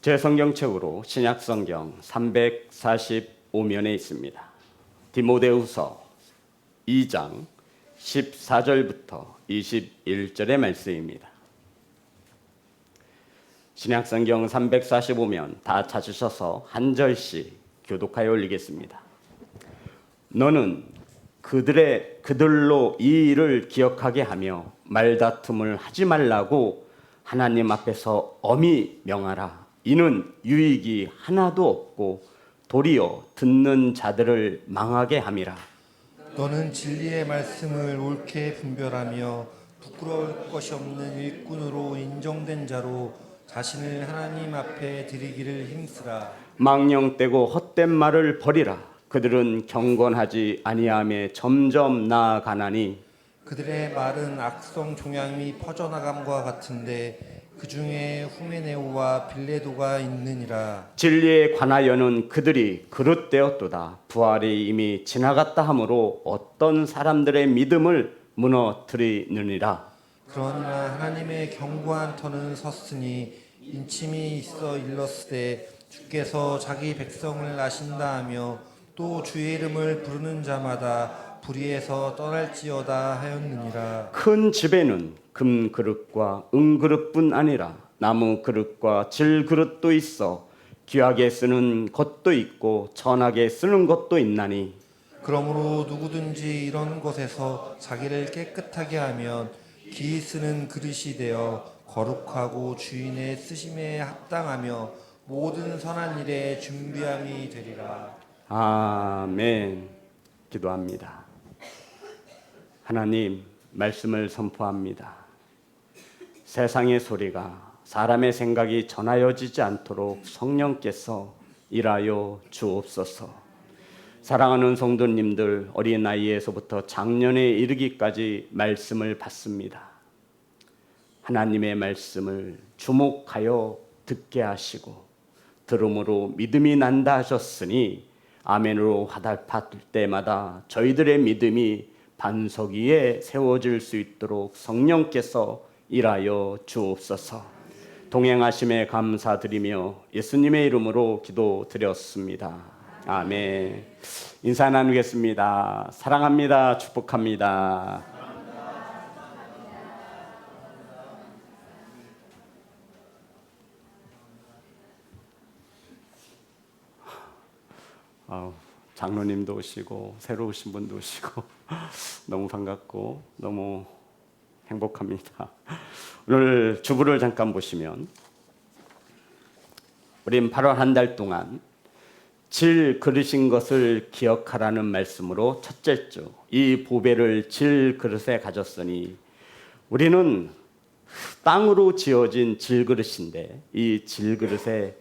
제 성경책으로 신약성경 345면에 있습니다. 디모데후서 2장 14절부터 21절의 말씀입니다. 신약성경 345면 다 찾으셔서 한 절씩 교독하여 올리겠습니다. 너는 그들로 이 일을 기억하게 하며 말다툼을 하지 말라고 하나님 앞에서 엄히 명하라. 이는 유익이 하나도 없고 도리어 듣는 자들을 망하게 함이라. 너는 진리의 말씀을 옳게 분별하며 부끄러울 것이 없는 일꾼으로 인정된 자로 자신을 하나님 앞에 드리기를 힘쓰라. 망령되고 헛된 말을 버리라. 그들은 경건하지 아니함에 점점 나아가나니 그들의 말은 악성 종양이 퍼져나감과 같은데 그 중에 후메네오와 빌레도가 있느니라. 진리에 관하여는 그들이 그릇되었도다. 부활이 이미 지나갔다 하므로 어떤 사람들의 믿음을 무너뜨리느니라. 그러나 하나님의 견고한 터는 섰으니 인침이 있어 일렀으되 주께서 자기 백성을 아신다 하며 또 주의 이름을 부르는 자마다 불의에서 떠날지어다 하였느니라. 큰 집에는 금 그릇과 은 그릇뿐 아니라 나무 그릇과 질 그릇도 있어 귀하게 쓰는 것도 있고 천하게 쓰는 것도 있나니 그러므로 누구든지 이런 것에서 자기를 깨끗하게 하면 기이 쓰는 그릇이 되어 거룩하고 주인의 쓰심에 합당하며 모든 선한 일에 준비함이 되리라. 아멘. 기도합니다. 하나님, 말씀을 선포합니다. 세상의 소리가 사람의 생각이 전하여지지 않도록 성령께서 일하여 주옵소서. 사랑하는 성도님들, 어린 나이에서부터 장년에 이르기까지 말씀을 받습니다. 하나님의 말씀을 주목하여 듣게 하시고 들음으로 믿음이 난다 하셨으니 아멘으로 화답할 때마다 저희들의 믿음이 반석 위에 세워질 수 있도록 성령께서 일하여 주옵소서. 동행하심에 감사드리며 예수님의 이름으로 기도드렸습니다. 아멘. 인사 나누겠습니다. 사랑합니다. 축복합니다. 장로님도 오시고 새로 오신 분도 오시고 너무 반갑고 너무 행복합니다. 오늘 주부를 잠깐 보시면 우린 8월 한 달 동안 질 그릇인 것을 기억하라는 말씀으로 첫째 주 이 보배를 질 그릇에 가졌으니 우리는 땅으로 지어진 질 그릇인데 이 질 그릇에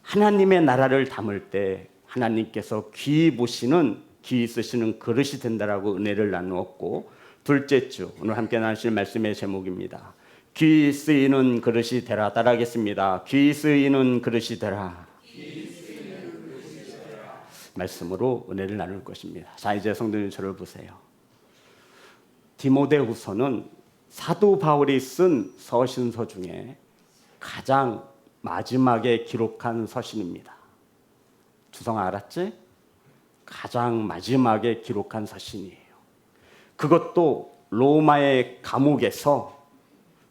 하나님의 나라를 담을 때 하나님께서 귀히 보시는 귀히 쓰시는 그릇이 된다라고 은혜를 나누었고 둘째 주 오늘 함께 나누실 말씀의 제목입니다. 귀히 쓰이는 그릇이 되라. 따라하겠습니다. 귀히 쓰이는 그릇이 되라. 말씀으로 은혜를 나눌 것입니다. 자, 이제 성도님 저를 보세요. 디모데후서는 사도 바울이 쓴 서신서 중에 가장 마지막에 기록한 서신입니다. 주성아 알았지? 가장 마지막에 기록한 서신이에요. 그것도 로마의 감옥에서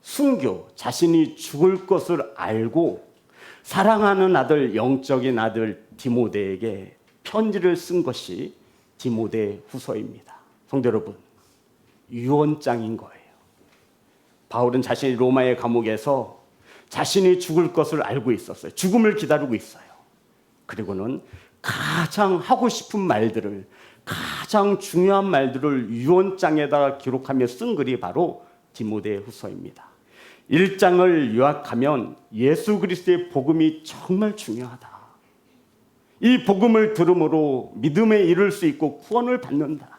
순교, 자신이 죽을 것을 알고 사랑하는 아들, 영적인 아들 디모데에게 편지를 쓴 것이 디모데후서입니다. 성도 여러분, 유언장인 거예요. 바울은 자신이 로마의 감옥에서 자신이 죽을 것을 알고 있었어요. 죽음을 기다리고 있어요. 그리고는 가장 하고 싶은 말들을, 가장 중요한 말들을 유언장에다가 기록하며 쓴 글이 바로 디모데후서입니다. 1장을 요약하면 예수 그리스도의 복음이 정말 중요하다. 이 복음을 들음으로 믿음에 이를 수 있고 구원을 받는다.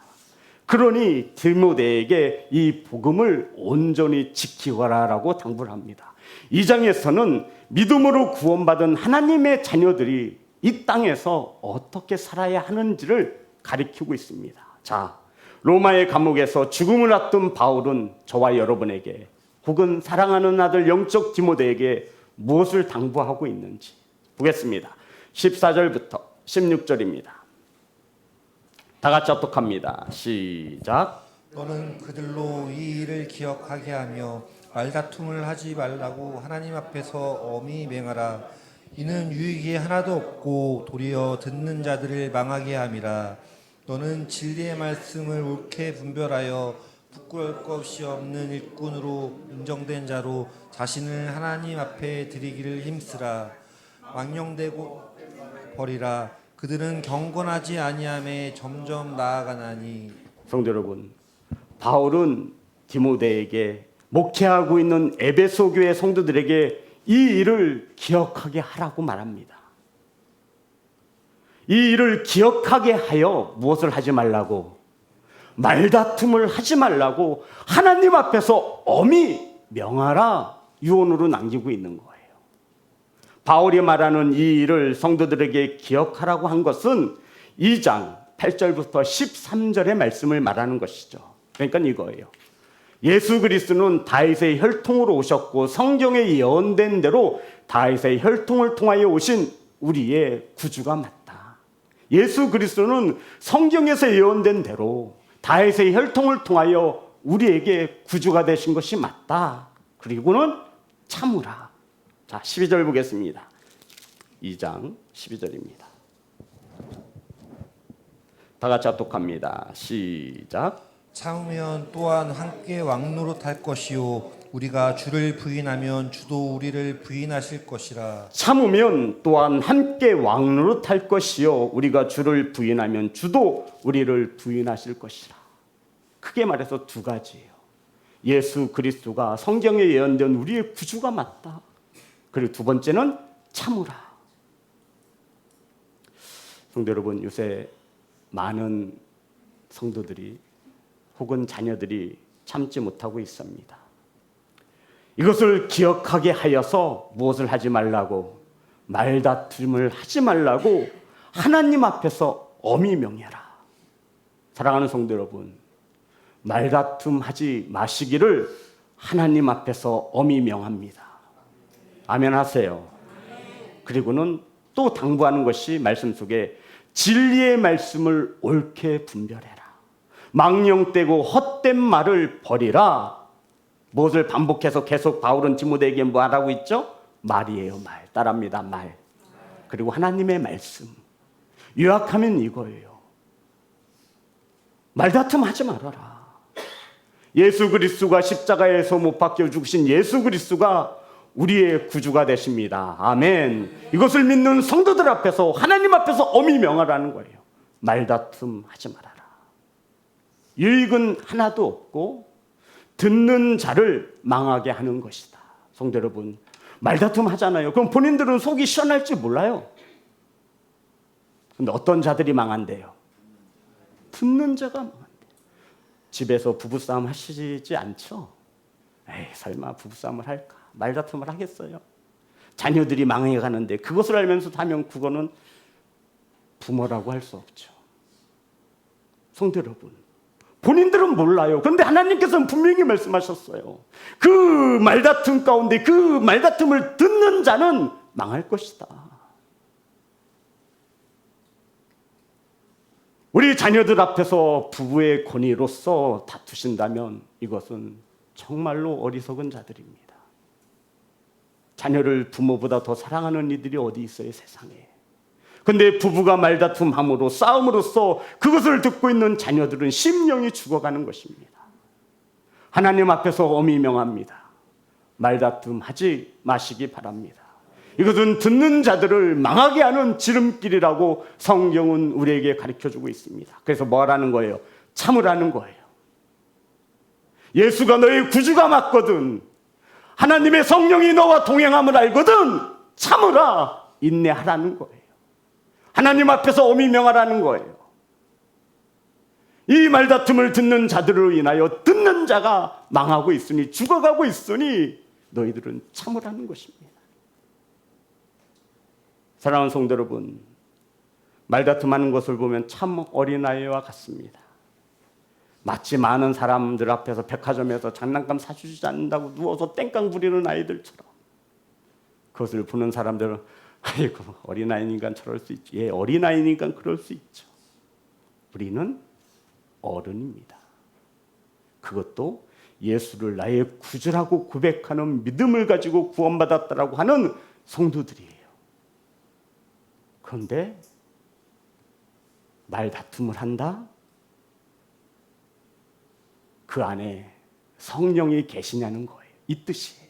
그러니 디모데에게 이 복음을 온전히 지키거라라고 당부를 합니다. 2장에서는 믿음으로 구원받은 하나님의 자녀들이 이 땅에서 어떻게 살아야 하는지를 가리키고 있습니다. 자, 로마의 감옥에서 죽음을 앞둔 바울은 저와 여러분에게 혹은 사랑하는 아들 영적 디모데에게 무엇을 당부하고 있는지 보겠습니다. 14절부터 16절입니다. 다 같이 합독합니다. 시작. 너는 그들로 이 일을 기억하게 하며 말다툼을 하지 말라고 하나님 앞에서 엄히 맹하라. 이는 유익이 하나도 없고 도리어 듣는 자들을 망하게 함이라. 너는 진리의 말씀을 옳게 분별하여 부끄러울 것이 없는 일꾼으로 인정된 자로 자신을 하나님 앞에 드리기를 힘쓰라. 망령되고 버리라. 그들은 경건하지 아니함에 점점 나아가나니. 성도 여러분, 바울은 디모데에게 목회하고 있는 에베소 교회 성도들에게 이 일을 기억하게 하라고 말합니다. 이 일을 기억하게 하여 무엇을 하지 말라고? 말다툼을 하지 말라고 하나님 앞에서 엄히 명하라 유언으로 남기고 있는 거예요. 바울이 말하는 이 일을 성도들에게 기억하라고 한 것은 2장 8절부터 13절의 말씀을 말하는 것이죠. 그러니까 이거예요. 예수 그리스도는 다윗의 혈통으로 오셨고 성경에 예언된 대로 다윗의 혈통을 통하여 오신 우리의 구주가 맞다. 예수 그리스도는 성경에서 예언된 대로 다윗의 혈통을 통하여 우리에게 구주가 되신 것이 맞다. 그리고는 참으라. 자, 12절 보겠습니다. 2장 12절입니다. 다 같이 합독합니다. 시작. 참으면 또한 함께 왕노릇할 것이요 우리가 주를 부인하면 주도 우리를 부인하실 것이라. 참으면 또한 함께 왕노릇할 것이요 우리가 주를 부인하면 주도 우리를 부인하실 것이라. 크게 말해서 두 가지예요. 예수 그리스도가 성경에 예언된 우리의 구주가 맞다. 그리고 두 번째는 참으라. 성도 여러분, 요새 많은 성도들이 혹은 자녀들이 참지 못하고 있습니다. 이것을 기억하게 하여서 무엇을 하지 말라고? 말다툼을 하지 말라고 하나님 앞에서 엄히 명해라. 사랑하는 성도 여러분, 말다툼 하지 마시기를 하나님 앞에서 엄히 명합니다. 아멘 하세요. 그리고는 또 당부하는 것이 말씀 속에 진리의 말씀을 옳게 분별해라. 망령되고 헛된 말을 버리라. 무엇을 반복해서 계속 바울은 디모데에게 말하고 있죠? 말이에요, 말. 따라합니다, 말. 그리고 하나님의 말씀. 요약하면 이거예요. 말다툼 하지 말아라. 예수 그리스도가 십자가에서 못 박혀 죽으신 예수 그리스도가 우리의 구주가 되십니다. 아멘. 이것을 믿는 성도들 앞에서 하나님 앞에서 엄히 명하라는 거예요. 말다툼 하지 말아라. 유익은 하나도 없고 듣는 자를 망하게 하는 것이다. 성도 여러분, 말다툼 하잖아요. 그럼 본인들은 속이 시원할지 몰라요. 근데 어떤 자들이 망한대요? 듣는 자가 망한대요. 집에서 부부싸움 하시지 않죠? 에이, 설마 부부싸움을 할까? 말다툼을 하겠어요? 자녀들이 망해가는데 그것을 알면서 하면 그거는 부모라고 할 수 없죠. 성도 여러분, 본인들은 몰라요. 그런데 하나님께서는 분명히 말씀하셨어요. 그 말다툼 가운데 그 말다툼을 듣는 자는 망할 것이다. 우리 자녀들 앞에서 부부의 권위로서 다투신다면 이것은 정말로 어리석은 자들입니다. 자녀를 부모보다 더 사랑하는 이들이 어디 있어요, 세상에. 근데 부부가 말다툼함으로 싸움으로써 그것을 듣고 있는 자녀들은 심령이 죽어가는 것입니다. 하나님 앞에서 엄히 명합니다. 말다툼 하지 마시기 바랍니다. 이것은 듣는 자들을 망하게 하는 지름길이라고 성경은 우리에게 가르쳐주고 있습니다. 그래서 뭐라는 거예요? 참으라는 거예요. 예수가 너의 구주가 맞거든. 하나님의 성령이 너와 동행함을 알거든. 참으라. 인내하라는 거예요. 하나님 앞에서 엄히 명하라는 거예요. 이 말다툼을 듣는 자들로 인하여 듣는 자가 망하고 있으니 죽어가고 있으니 너희들은 참으라는 것입니다. 사랑하는 성도 여러분, 말다툼하는 것을 보면 참 어린아이와 같습니다. 마치 많은 사람들 앞에서 백화점에서 장난감 사주지 않는다고 누워서 땡깡 부리는 아이들처럼 그것을 보는 사람들은 아이고, 어린아이니까 저럴 수 있죠. 예, 어린아이니까 그럴 수 있죠. 우리는 어른입니다. 그것도 예수를 나의 구주라고 고백하는 믿음을 가지고 구원받았다라고 하는 성도들이에요. 그런데 말다툼을 한다? 그 안에 성령이 계시냐는 거예요. 이 뜻이에요.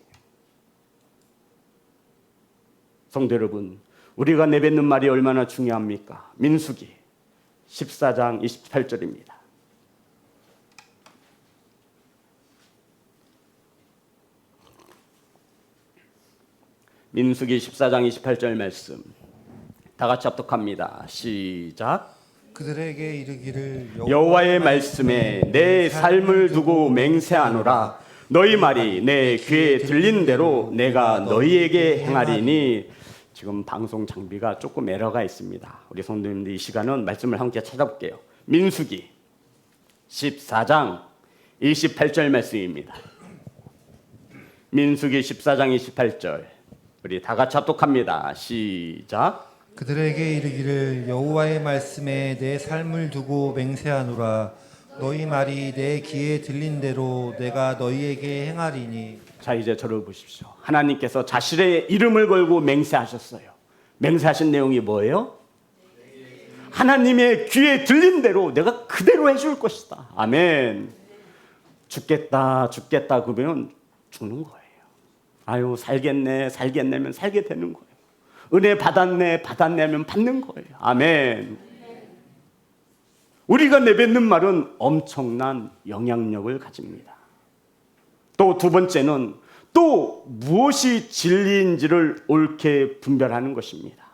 성도 여러분, 우리가 내뱉는 말이 얼마나 중요합니까? 민수기 14장 28절입니다. 민수기 14장 28절 말씀 다 같이 합독합니다. 시작. 그들에게 이르기를 여호와의 말씀에 내 삶을 두고 맹세하노라. 너희 말이 내 귀에 들린 대로 내가 너희에게 행하리니. 지금 방송 장비가 조금 에러가 있습니다. 우리 성도님들 이 시간은 말씀을 함께 찾아볼게요. 민수기 14장 28절 말씀입니다. 민수기 14장 28절 우리 다 같이 합독합니다. 시작. 그들에게 이르기를 여호와의 말씀에 내 삶을 두고 맹세하노라. 너희 말이 내 귀에 들린 대로 내가 너희에게 행하리니. 자, 이제 저를 보십시오. 하나님께서 자신의 이름을 걸고 맹세하셨어요. 맹세하신 내용이 뭐예요? 하나님의 귀에 들린 대로 내가 그대로 해줄 것이다. 아멘. 죽겠다 그러면 죽는 거예요. 아유, 살겠네면 살게 되는 거예요. 은혜 받았네면 받는 거예요. 아멘. 우리가 내뱉는 말은 엄청난 영향력을 가집니다. 또 두 번째는 또 무엇이 진리인지를 옳게 분별하는 것입니다.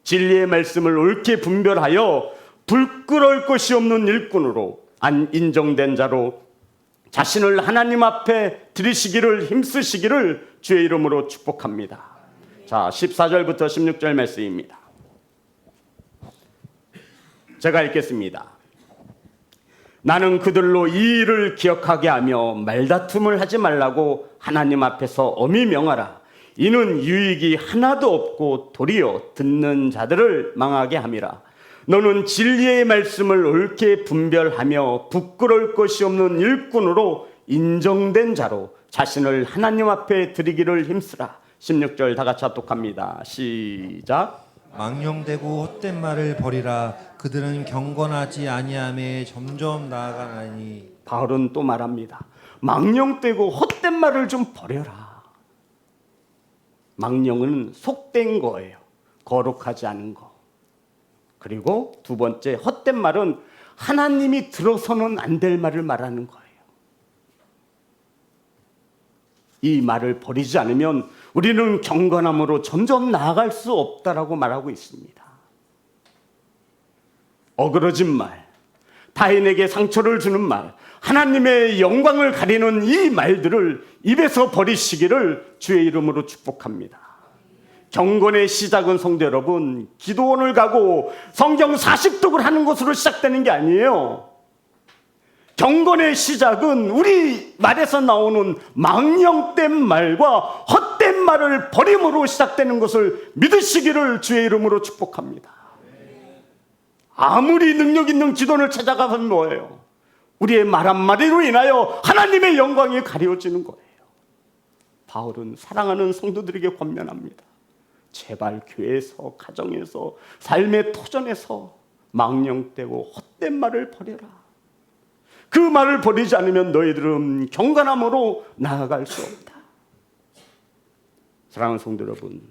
진리의 말씀을 옳게 분별하여 불끄러울 것이 없는 일꾼으로 안 인정된 자로 자신을 하나님 앞에 드리시기를 힘쓰시기를 주의 이름으로 축복합니다. 자, 14절부터 16절 말씀입니다. 제가 읽겠습니다. 나는 그들로 이 일을 기억하게 하며 말다툼을 하지 말라고 하나님 앞에서 엄히 명하라. 이는 유익이 하나도 없고 도리어 듣는 자들을 망하게 함이라. 너는 진리의 말씀을 옳게 분별하며 부끄러울 것이 없는 일꾼으로 인정된 자로 자신을 하나님 앞에 드리기를 힘쓰라. 16절 다 같이 합독합니다. 시작. 망령되고 헛된 말을 버리라. 그들은 경건하지 아니함에 점점 나아가나니. 바울은 또 말합니다. 망령되고 헛된 말을 좀 버려라. 망령은 속된 거예요. 거룩하지 않은 거. 그리고 두 번째, 헛된 말은 하나님이 들어서는 안 될 말을 말하는 거예요. 이 말을 버리지 않으면 우리는 경건함으로 점점 나아갈 수 없다라고 말하고 있습니다. 어그러진 말, 타인에게 상처를 주는 말, 하나님의 영광을 가리는 이 말들을 입에서 버리시기를 주의 이름으로 축복합니다. 경건의 시작은 성도 여러분, 기도원을 가고 성경 40독을 하는 것으로 시작되는 게 아니에요. 경건의 시작은 우리 말에서 나오는 망령된 말과 헛된 말을 버림으로 시작되는 것을 믿으시기를 주의 이름으로 축복합니다. 아무리 능력 있는 기도원을 찾아가면 뭐예요? 우리의 말 한마디로 인하여 하나님의 영광이 가려지는 거예요. 바울은 사랑하는 성도들에게 권면합니다. 제발 교회에서, 가정에서, 삶의 터전에서 망령되고 헛된 말을 버려라. 그 말을 버리지 않으면 너희들은 경건함으로 나아갈 수 없다. 사랑하는 성도 여러분,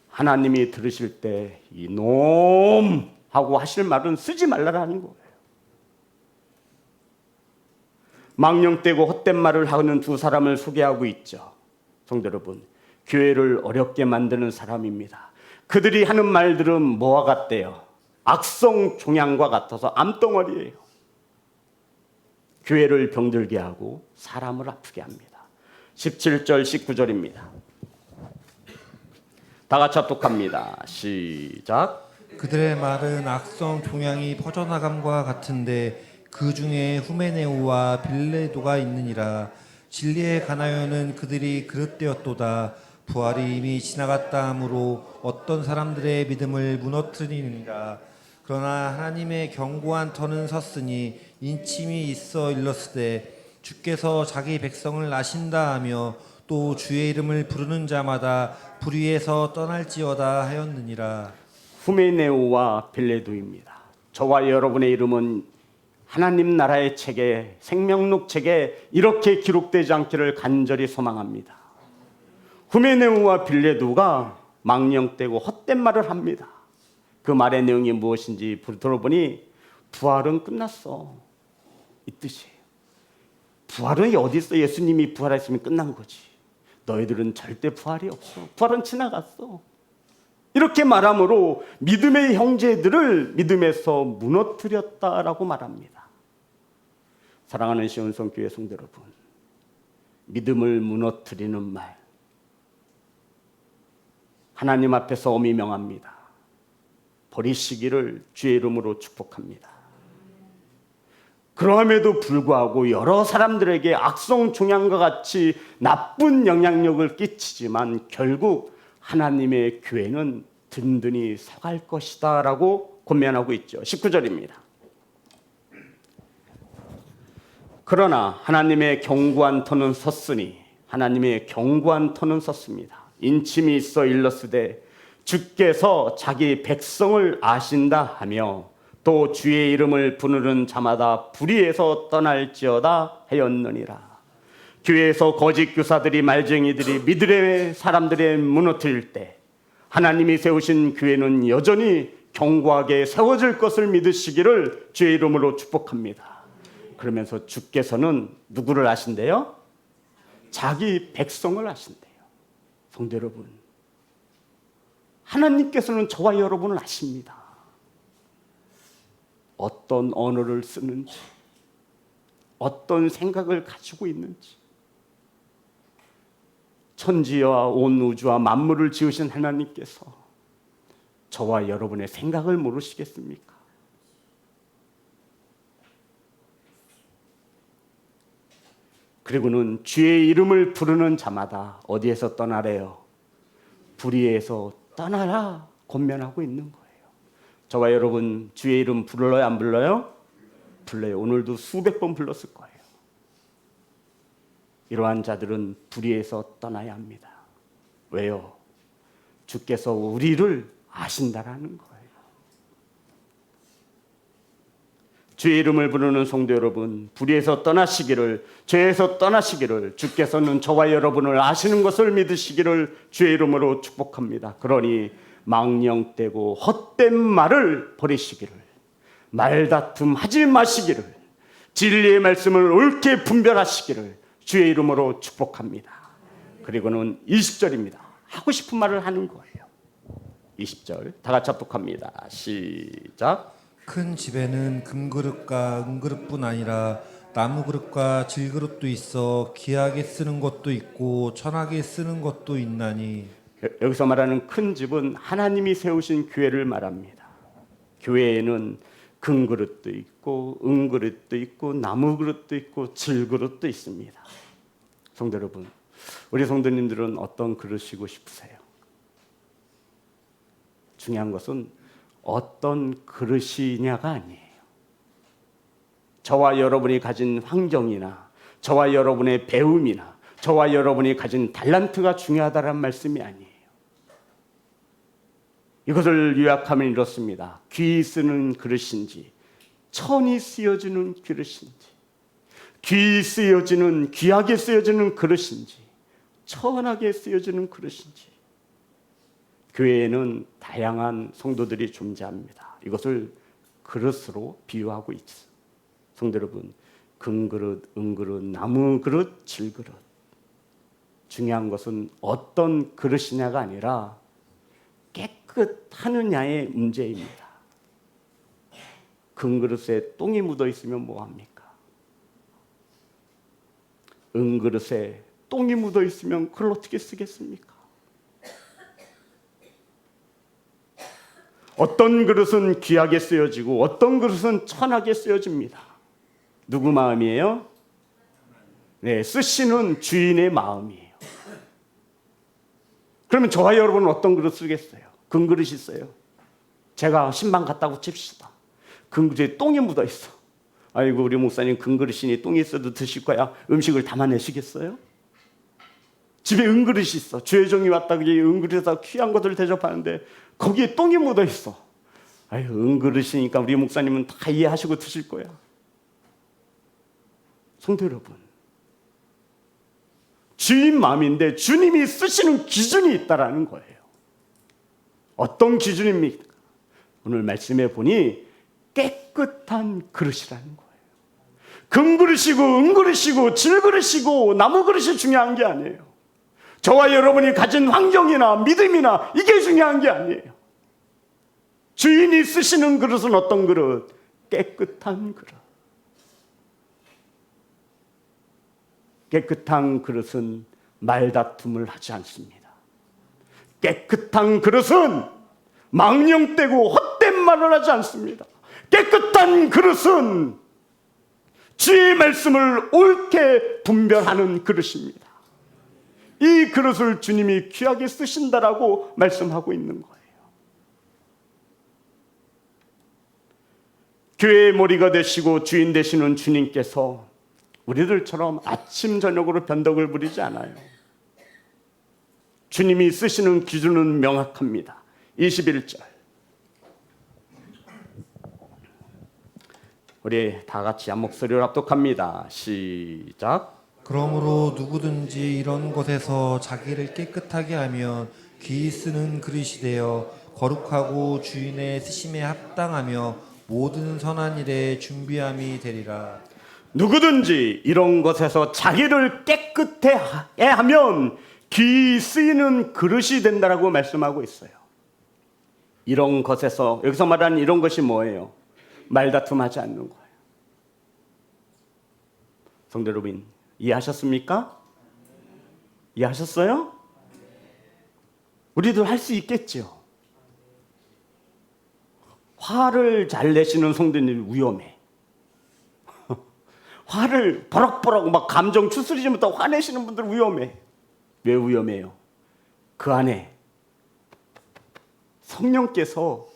하나님이 들으실 때 이놈 하고 하실 말은 쓰지 말라라는 거예요. 망령되고 헛된 말을 하는 두 사람을 소개하고 있죠. 성도 여러분, 교회를 어렵게 만드는 사람입니다. 그들이 하는 말들은 뭐와 같대요? 악성 종양과 같아서 암덩어리예요. 교회를 병들게 하고 사람을 아프게 합니다. 17절 19절입니다. 다 같이 합독합니다. 시작. 그들의 말은 악성 종양이 퍼져나감과 같은데 그 중에 후메네오와 빌레도가 있느니라. 진리에 관하여는 그들이 그릇되었도다. 부활이 이미 지나갔다 하므로 어떤 사람들의 믿음을 무너뜨리느니라. 그러나 하나님의 견고한 터는 섰으니 인침이 있어 일렀으되 주께서 자기 백성을 아신다 하며 또 주의 이름을 부르는 자마다 불의에서 떠날지어다 하였느니라. 후메네오와 빌레도입니다. 저와 여러분의 이름은 하나님 나라의 책에, 생명록 책에 이렇게 기록되지 않기를 간절히 소망합니다. 후메네오와 빌레도가 망령되고 헛된 말을 합니다. 그 말의 내용이 무엇인지 들어보니 부활은 끝났어, 이 뜻이에요. 부활은 어디 있어? 예수님이 부활했으면 끝난 거지. 너희들은 절대 부활이 없어. 부활은 지나갔어. 이렇게 말함으로 믿음의 형제들을 믿음에서 무너뜨렸다라고 말합니다. 사랑하는 시온성교회 성도 여러분, 믿음을 무너뜨리는 말, 하나님 앞에서 엄히 명합니다. 버리시기를 주의 이름으로 축복합니다. 그럼에도 불구하고 여러 사람들에게 악성 종양과 같이 나쁜 영향력을 끼치지만 결국 하나님의 교회는 든든히 서갈 것이다 라고 권면하고 있죠. 19절입니다. 그러나 하나님의 견고한 터는 섰으니, 하나님의 견고한 터는 섰습니다. 인침이 있어 일렀으되 주께서 자기 백성을 아신다 하며 또 주의 이름을 부르는 자마다 불의에서 떠날지어다 하였느니라. 교회에서 거짓 교사들이, 말쟁이들이 믿음의 사람들의 무너뜨릴 때 하나님이 세우신 교회는 여전히 견고하게 세워질 것을 믿으시기를 주의 이름으로 축복합니다. 그러면서 주께서는 누구를 아신대요? 자기 백성을 아신대요. 성도 여러분, 하나님께서는 저와 여러분을 아십니다. 어떤 언어를 쓰는지, 어떤 생각을 가지고 있는지, 천지와 온 우주와 만물을 지으신 하나님께서 저와 여러분의 생각을 모르시겠습니까? 그리고는 주의 이름을 부르는 자마다 어디에서 떠나래요? 불의에서 떠나라 권면하고 있는 거예요. 저와 여러분 주의 이름 불러요, 안 불러요? 불러요. 오늘도 수백 번 불렀을 거예요. 이러한 자들은 불의에서 떠나야 합니다. 왜요? 주께서 우리를 아신다라는 거예요. 주의 이름을 부르는 성도 여러분, 불의에서 떠나시기를, 죄에서 떠나시기를, 주께서는 저와 여러분을 아시는 것을 믿으시기를 주의 이름으로 축복합니다. 그러니 망령되고 헛된 말을 버리시기를, 말다툼 하지 마시기를, 진리의 말씀을 옳게 분별하시기를 주의 이름으로 축복합니다. 그리고는 20절입니다. 하고 싶은 말을 하는 거예요. 20절 다 같이 합독합니다. 시작. 큰 집에는 금그릇과 은그릇뿐 아니라 나무그릇과 질그릇도 있어 귀하게 쓰는 것도 있고 천하게 쓰는 것도 있나니. 여기서 말하는 큰 집은 하나님이 세우신 교회를 말합니다. 교회에는 금그릇도 있고 은그릇도 있고 나무그릇도 있고 질그릇도 있습니다. 성도 여러분, 우리 성도님들은 어떤 그릇이고 싶으세요? 중요한 것은 어떤 그릇이냐가 아니에요. 저와 여러분이 가진 환경이나 저와 여러분의 배움이나 저와 여러분이 가진 달란트가 중요하다는 말씀이 아니에요. 이것을 요약하면 이렇습니다. 귀 쓰는 그릇인지 천이 쓰여지는 그릇인지, 귀 쓰여지는, 귀하게 쓰여지는 그릇인지 천하게 쓰여지는 그릇인지, 교회에는 다양한 성도들이 존재합니다. 이것을 그릇으로 비유하고 있습니다. 성도 여러분, 금그릇, 은그릇, 나무그릇, 질그릇, 중요한 것은 어떤 그릇이냐가 아니라 깨끗하느냐의 문제입니다. 금그릇에 똥이 묻어 있으면 뭐합니까? 은그릇에 똥이 묻어 있으면 그걸 어떻게 쓰겠습니까? 어떤 그릇은 귀하게 쓰여지고 어떤 그릇은 천하게 쓰여집니다. 누구 마음이에요? 네, 쓰시는 주인의 마음이에요. 그러면 저와 여러분은 어떤 그릇 쓰겠어요? 금그릇이 있어요. 제가 신방 갔다고 칩시다. 금그릇에 똥이 묻어 있어. 아이고 우리 목사님 금그릇이니 똥이 있어도 드실 거야. 음식을 담아내시겠어요? 집에 은그릇이 있어. 주의 종이 왔다 그게 은그릇에다 귀한 것을 대접하는데 거기에 똥이 묻어 있어. 아유 은그릇이니까 우리 목사님은 다 이해하시고 드실 거야. 성도 여러분, 주인 마음인데 주님이 쓰시는 기준이 있다라는 거예요. 어떤 기준입니까? 오늘 말씀해 보니 깨끗한 그릇이라는 거예요. 금그릇이고 은그릇이고 질그릇이고 나무그릇이 중요한 게 아니에요. 저와 여러분이 가진 환경이나 믿음이나 이게 중요한 게 아니에요. 주인이 쓰시는 그릇은 어떤 그릇? 깨끗한 그릇. 깨끗한 그릇은 말다툼을 하지 않습니다. 깨끗한 그릇은 망령되고 헛된 말을 하지 않습니다. 깨끗한 그릇은 주의 말씀을 옳게 분별하는 그릇입니다. 이 그릇을 주님이 귀하게 쓰신다라고 말씀하고 있는 거예요. 교회의 머리가 되시고 주인 되시는 주님께서 우리들처럼 아침 저녁으로 변덕을 부리지 않아요. 주님이 쓰시는 기준은 명확합니다. 21절 우리 다 같이 한 목소리로 합독합니다. 시작. 그러므로 누구든지 이런 것에서 자기를 깨끗하게 하면 귀 쓰는 그릇이 되어 거룩하고 주인의 쓰심에 합당하며 모든 선한 일에 준비함이 되리라. 누구든지 이런 것에서 자기를 깨끗해 하면 귀 쓰이는 그릇이 된다라고 말씀하고 있어요. 이런 것에서, 여기서 말하는 이런 것이 뭐예요? 말다툼하지 않는 거예요. 성도 여러분, 이해하셨습니까? 이해하셨어요? 우리도 할 수 있겠죠. 화를 잘 내시는 성도님 위험해. 화를 버럭버럭 막 감정 추스리지 못하고 화내시는 분들 위험해. 왜 위험해요? 그 안에 성령께서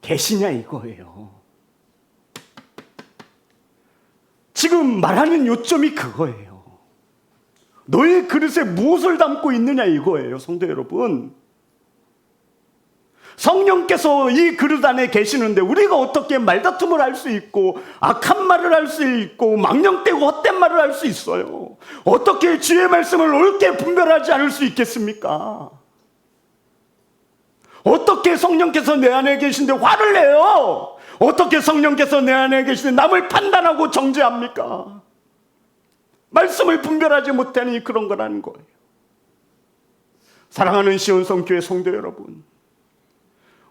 계시냐 이거예요. 지금 말하는 요점이 그거예요. 너의 그릇에 무엇을 담고 있느냐 이거예요. 성도 여러분, 성령께서 이 그릇 안에 계시는데 우리가 어떻게 말다툼을 할 수 있고 악한 말을 할 수 있고 망령되고 헛된 말을 할 수 있어요? 어떻게 주의 말씀을 옳게 분별하지 않을 수 있겠습니까? 어떻게 성령께서 내 안에 계신데 화를 내요? 어떻게 성령께서 내 안에 계신데 남을 판단하고 정죄합니까? 말씀을 분별하지 못하니 그런 거라는 거예요. 사랑하는 시온성교회 성도 여러분,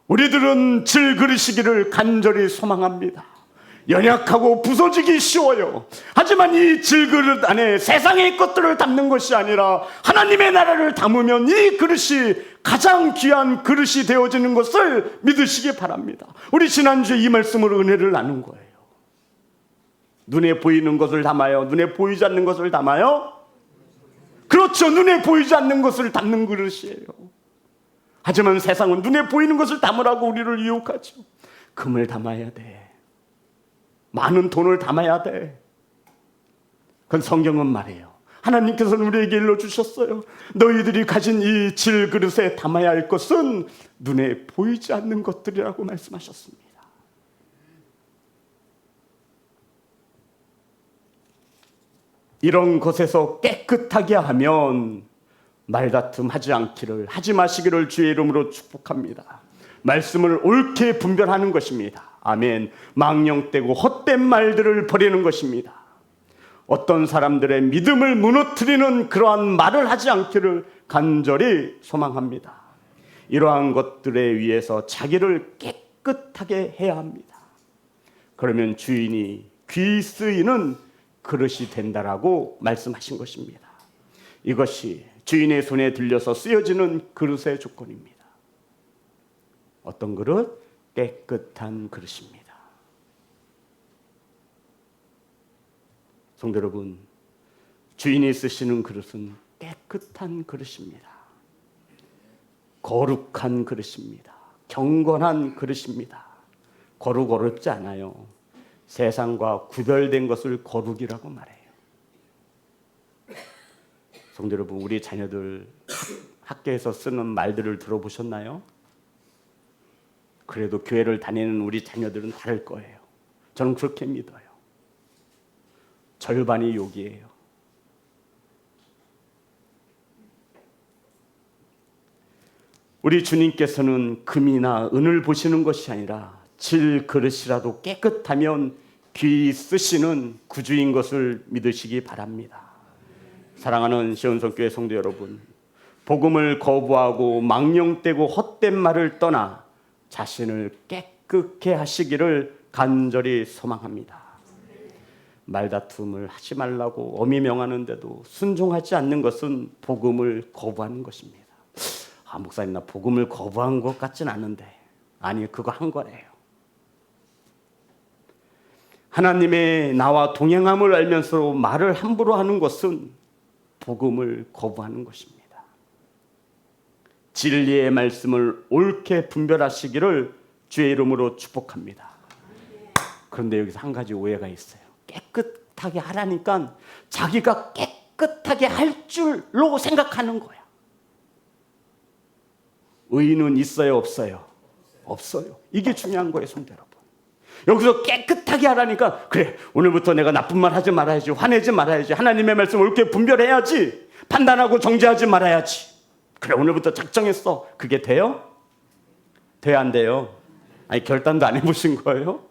우리들은 질그릇이기를 간절히 소망합니다. 연약하고 부서지기 쉬워요. 하지만 이 질그릇 안에 세상의 것들을 담는 것이 아니라 하나님의 나라를 담으면 이 그릇이 가장 귀한 그릇이 되어지는 것을 믿으시기 바랍니다. 우리 지난주에 이 말씀으로 은혜를 나눈 거예요. 눈에 보이는 것을 담아요? 눈에 보이지 않는 것을 담아요? 그렇죠. 눈에 보이지 않는 것을 담는 그릇이에요. 하지만 세상은 눈에 보이는 것을 담으라고 우리를 유혹하죠. 금을 담아야 돼. 많은 돈을 담아야 돼. 그건 성경은 말해요. 하나님께서는 우리에게 일러주셨어요. 너희들이 가진 이 질그릇에 담아야 할 것은 눈에 보이지 않는 것들이라고 말씀하셨습니다. 이런 것에서 깨끗하게 하면 말다툼 하지 않기를, 하지 마시기를 주의 이름으로 축복합니다. 말씀을 옳게 분별하는 것입니다. 아멘. 망령되고 헛된 말들을 버리는 것입니다. 어떤 사람들의 믿음을 무너뜨리는 그러한 말을 하지 않기를 간절히 소망합니다. 이러한 것들에 의해서 자기를 깨끗하게 해야 합니다. 그러면 주인이 귀 쓰이는 그릇이 된다라고 말씀하신 것입니다. 이것이 주인의 손에 들려서 쓰여지는 그릇의 조건입니다. 어떤 그릇? 깨끗한 그릇입니다. 성도 여러분, 주인이 쓰시는 그릇은 깨끗한 그릇입니다. 거룩한 그릇입니다. 경건한 그릇입니다. 거룩 어렵지 않아요. 세상과 구별된 것을 거룩이라고 말해요. 성도 여러분, 우리 자녀들 학교에서 쓰는 말들을 들어보셨나요? 그래도 교회를 다니는 우리 자녀들은 다를 거예요. 저는 그렇게 믿어요. 절반이 욕이에요. 우리 주님께서는 금이나 은을 보시는 것이 아니라 질 그릇이라도 깨끗하면 귀히 쓰시는 구주인 것을 믿으시기 바랍니다. 사랑하는 시온성교회 성도 여러분, 복음을 거부하고 망령되고 헛된 말을 떠나 자신을 깨끗게 하시기를 간절히 소망합니다. 말다툼을 하지 말라고 엄히 명하는데도 순종하지 않는 것은 복음을 거부하는 것입니다. 목사님, 나 복음을 거부한 것 같진 않은데. 아니, 그거 한 거래요. 하나님의 나와 동행함을 알면서 말을 함부로 하는 것은 복음을 거부하는 것입니다. 진리의 말씀을 옳게 분별하시기를 주의 이름으로 축복합니다. 그런데 여기서 한 가지 오해가 있어요. 깨끗하게 하라니까 자기가 깨끗하게 할 줄로 생각하는 거야. 의의는 있어요, 없어요? 없어요. 이게 중요한 거예요, 성도 여러분. 여기서 깨끗하게 하라니까, 그래, 오늘부터 내가 나쁜 말 하지 말아야지, 화내지 말아야지, 하나님의 말씀을 옳게 분별해야지, 판단하고 정죄하지 말아야지. 그래, 오늘부터 작정했어. 그게 돼요? 돼요, 안 돼요? 아니, 결단도 안 해보신 거예요?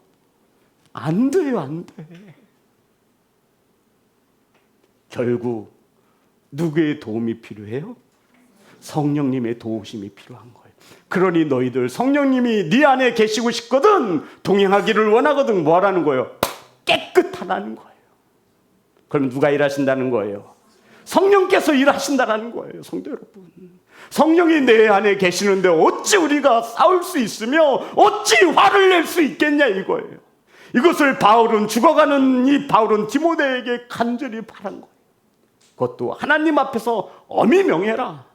안 돼요, 안 돼. 결국 누구의 도움이 필요해요? 성령님의 도우심이 필요한 거예요. 그러니 너희들 성령님이 네 안에 계시고 싶거든, 동행하기를 원하거든, 뭐 하라는 거예요? 깨끗하다는 거예요. 그럼 누가 일하신다는 거예요? 성령께서 일하신다는 거예요. 성도 여러분, 성령이 내 안에 계시는데 어찌 우리가 싸울 수 있으며 어찌 화를 낼 수 있겠냐 이거예요. 이것을 바울은, 죽어가는 이 바울은 디모데에게 간절히 바란 거예요. 그것도 하나님 앞에서 엄히 명해라.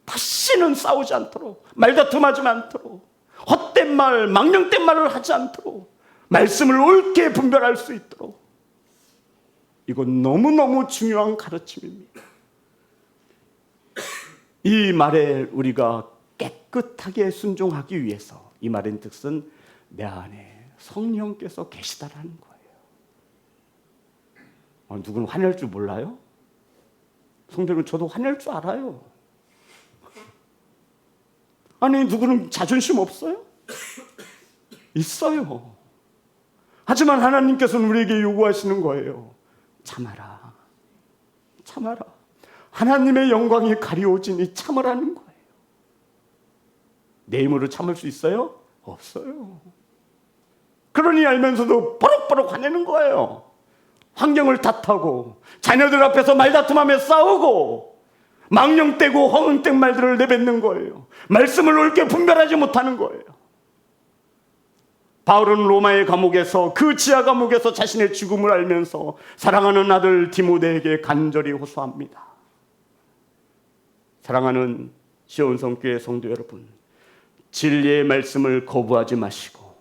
다시는 싸우지 않도록, 말다툼하지 않도록, 헛된 말, 망령된 말을 하지 않도록, 말씀을 옳게 분별할 수 있도록. 이건 너무너무 중요한 가르침입니다. 이 말에 우리가 깨끗하게 순종하기 위해서, 이 말의 뜻은 내 안에 성령께서 계시다라는 거예요. 누구는 화낼 줄 몰라요? 성도는 저도 화낼 줄 알아요. 아니, 누구는 자존심 없어요? 있어요. 하지만 하나님께서는 우리에게 요구하시는 거예요. 참아라. 참아라. 하나님의 영광이 가리워지니 참으라는 거예요. 내 힘으로 참을 수 있어요? 없어요. 그러니 알면서도 버럭버럭 화내는 거예요. 환경을 탓하고 자녀들 앞에서 말다툼하며 싸우고 망령되고 허응된 말들을 내뱉는 거예요. 말씀을 옳게 분별하지 못하는 거예요. 바울은 로마의 감옥에서, 그 지하 감옥에서 자신의 죽음을 알면서 사랑하는 아들 디모데에게 간절히 호소합니다. 사랑하는 시온성교회 성도 여러분, 진리의 말씀을 거부하지 마시고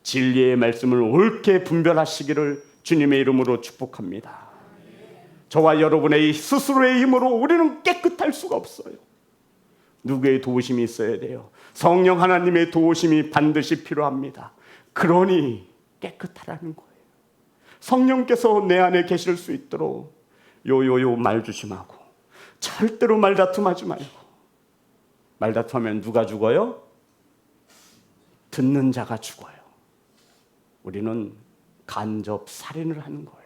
진리의 말씀을 옳게 분별하시기를 주님의 이름으로 축복합니다. 저와 여러분의 스스로의 힘으로 우리는 깨끗할 수가 없어요. 누구의 도우심이 있어야 돼요? 성령 하나님의 도우심이 반드시 필요합니다. 그러니 깨끗하라는 거예요. 성령께서 내 안에 계실 수 있도록 요요요 말 조심하고, 절대로 말다툼하지 말고. 말다툼하면 누가 죽어요? 듣는 자가 죽어요. 우리는 간접 살인을 하는 거예요.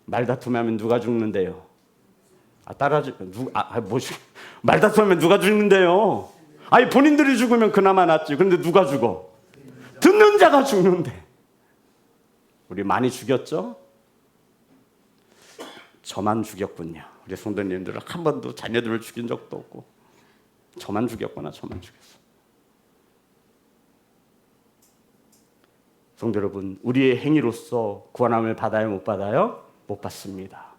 말다툼하면 누가 죽는데요? 말다툼하면 누가 죽는데요? 아니, 본인들이 죽으면 그나마 낫지. 그런데 누가 죽어? 듣는 자가 죽는데. 우리 많이 죽였죠? 저만 죽였군요. 우리 성도님들은 한 번도 자녀들을 죽인 적도 없고, 저만 죽였구나, 저만 죽였어. 성도 여러분, 우리의 행위로서 구원함을 받아요, 못 받아요? 못 받습니다.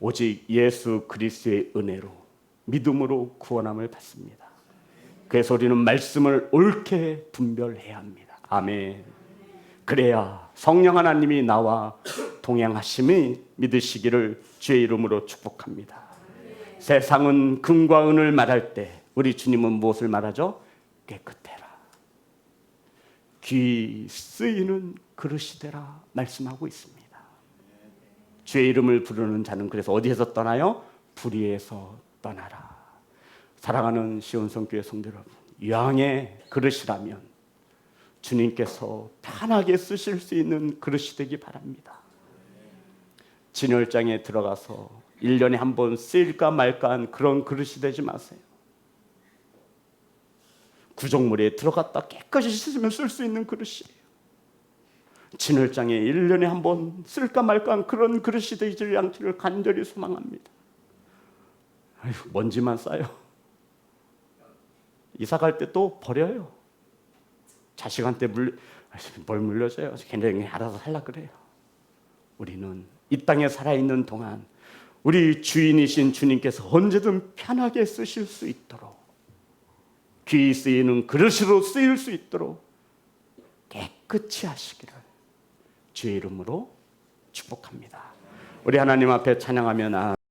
오직 예수 그리스도의 은혜로 믿음으로 구원함을 받습니다. 그래서 우리는 말씀을 옳게 분별해야 합니다. 아멘. 그래야 성령 하나님이 나와 동행하심이 믿으시기를 주의 이름으로 축복합니다. 세상은 금과 은을 말할 때 우리 주님은 무엇을 말하죠? 깨끗해라, 귀 쓰이는 그릇이 되라 말씀하고 있습니다. 주의 이름을 부르는 자는 그래서 어디에서 떠나요? 불의에서 떠나라. 사랑하는 시온성교회 성도 여러분, 유황의 그릇이라면 주님께서 편하게 쓰실 수 있는 그릇이 되기 바랍니다. 진열장에 들어가서 1년에 한 번 쓰일까 말까 한 그런 그릇이 되지 마세요. 구정물에 들어갔다 깨끗이 씻으면 쓸 수 있는 그릇이에요. 진열장에 1년에 한 번 쓸까 말까 한 그런 그릇이 되지 않기를 간절히 소망합니다. 아유, 먼지만 쌓여. 이사 갈 때 또 버려요. 자식한테 뭘 물려줘요. 걔네들이 알아서 살라 그래요. 우리는 이 땅에 살아있는 동안 우리 주인이신 주님께서 언제든 편하게 쓰실 수 있도록, 귀 쓰이는 그릇으로 쓰일 수 있도록 깨끗이 하시기를 주의 이름으로 축복합니다. 우리 하나님 앞에 찬양하면